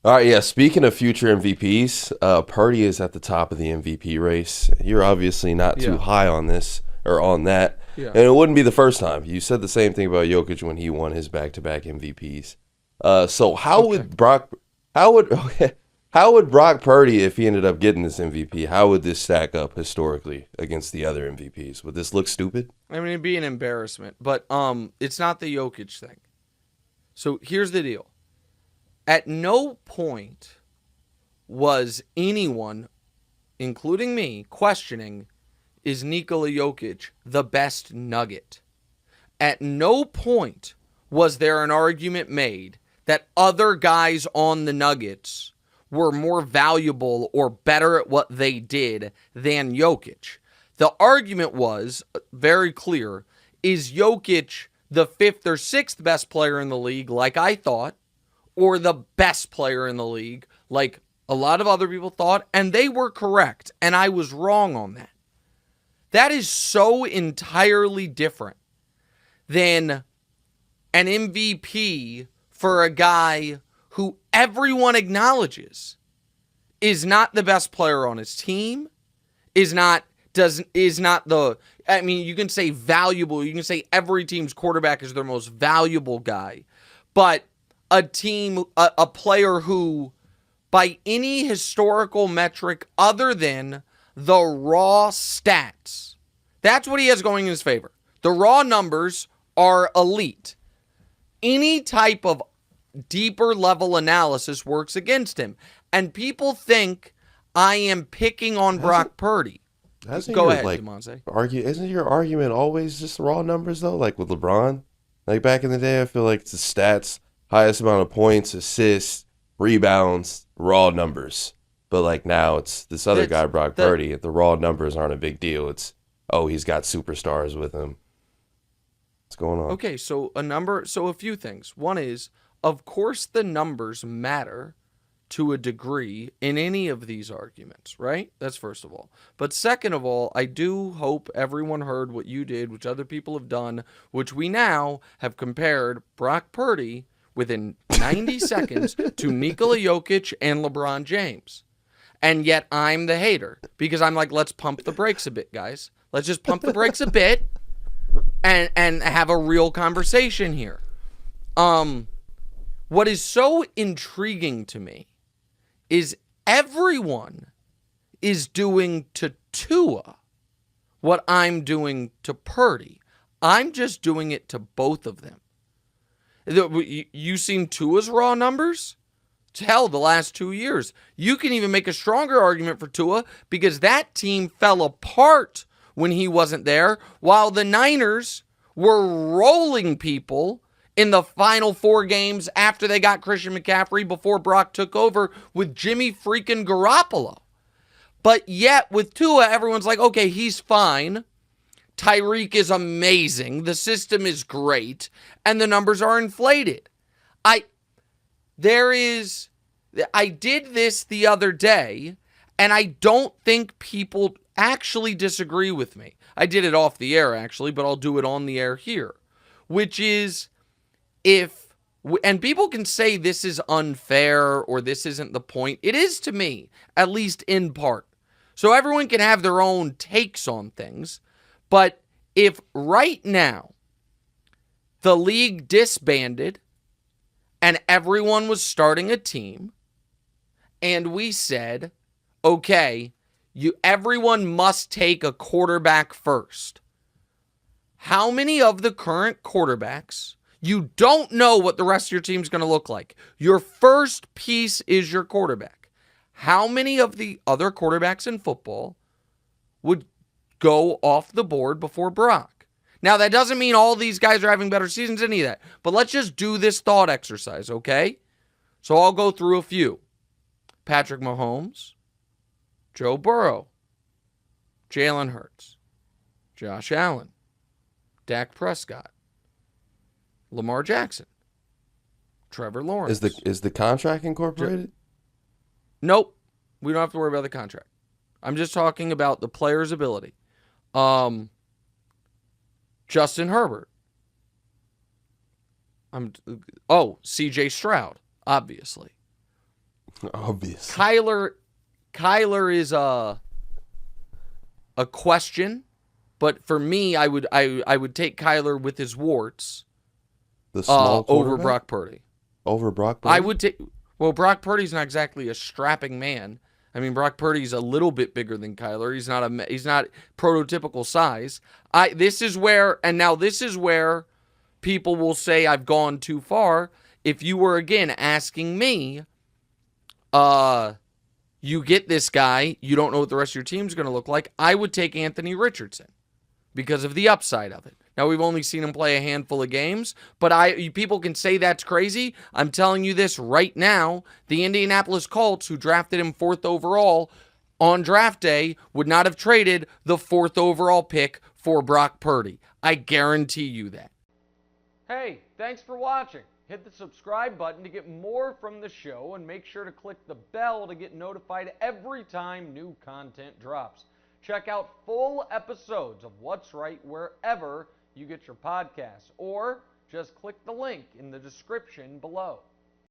All right, yeah. Speaking of future MVPs, Purdy is at the top of the MVP race. You're obviously not too Yeah, high on this or on that, yeah. and it wouldn't be the first time. You said the same thing about Jokic when he won his back-to-back MVPs. So how Okay. would Brock? How would how would Brock Purdy, if he ended up getting this MVP, how would this stack up historically against the other MVPs? Would this look stupid? I mean, it'd be an embarrassment, but it's not the Jokic thing. So here's the deal. At no point was anyone, including me, questioning is Nikola Jokic the best Nugget. At no point was there an argument made that other guys on the Nuggets were more valuable or better at what they did than Jokic. The argument was very clear. Is Jokic the fifth or sixth best player in the league, like I thought, or the best player in the league, like a lot of other people thought? And they were correct, and I was wrong on that. That is so entirely different than an MVP for a guy who everyone acknowledges is not the best player on his team, is not the, I mean, you can say valuable, you can say every team's quarterback is their most valuable guy, but a player who by any historical metric other than the raw stats, that's what he has going in his favor. The raw numbers are elite. Any type of deeper level analysis works against him. And people think I am picking on Hasn't Brock Purdy. hasn't Go your ahead, Demonte. argue isn't your argument always just raw numbers though? Like with LeBron, like back in the day, I feel like it's the stats, highest amount of points, assists, rebounds, raw numbers. But like now, it's this other That's guy, Brock the Purdy. The raw numbers aren't a big deal. It's oh, he's got superstars with him. What's going on? Okay, so a few things. One is, of course, the numbers matter to a degree in any of these arguments, right? That's first of all. But second of all, I do hope everyone heard what you did, which other people have done, which we now have compared Brock Purdy within 90 seconds to Nikola Jokic and LeBron James. And yet I'm the hater because I'm like, let's pump the brakes a bit, guys. Let's just pump the brakes a bit and have a real conversation here. What is so intriguing to me is everyone is doing to Tua what I'm doing to Purdy. I'm just doing it to both of them. You seen Tua's raw numbers? Hell, the last 2 years. You can even make a stronger argument for Tua because that team fell apart when he wasn't there, while the Niners were rolling people in the final 4 games after they got Christian McCaffrey before Brock took over with Jimmy freaking Garoppolo. But yet with Tua, everyone's like, okay, he's fine. Tyreek is amazing. The system is great. And the numbers are inflated. I did this the other day, and I don't think people actually disagree with me. I did it off the air, actually, but I'll do it on the air here, which is and people can say this is unfair or this isn't the point. It is to me, at least in part. So everyone can have their own takes on things. But if right now the league disbanded and everyone was starting a team, and we said, okay, everyone must take a quarterback first. How many of the current quarterbacks, you don't know what the rest of your team's going to look like. Your first piece is your quarterback. How many of the other quarterbacks in football would go off the board before Brock? Now, that doesn't mean all these guys are having better seasons, any of that. But let's just do this thought exercise, okay? So I'll go through a few. Patrick Mahomes, Joe Burrow, Jalen Hurts, Josh Allen, Dak Prescott, Lamar Jackson, Trevor Lawrence. Is the contract incorporated? Nope. We don't have to worry about the contract. I'm just talking about the player's ability. Justin Herbert. CJ Stroud, obviously. Obvious. Kyler is a question, but for me, I would take Kyler with his warts The small over quarterback? Brock Purdy. Over Brock Purdy? I would take. Well, Brock Purdy's not exactly a strapping man. I mean, Brock Purdy's a little bit bigger than Kyler. He's not prototypical size. This is where people will say I've gone too far. If you were again asking me, you get this guy, you don't know what the rest of your team's going to look like, I would take Anthony Richardson because of the upside of it. Now, we've only seen him play a handful of games, but people can say that's crazy. I'm telling you this right now. The Indianapolis Colts, who drafted him 4th overall on draft day, would not have traded the 4th overall pick for Brock Purdy. I guarantee you that. Hey, thanks for watching. Hit the subscribe button to get more from the show, and make sure to click the bell to get notified every time new content drops. Check out full episodes of What's Right wherever you get your podcasts, or just click the link in the description below.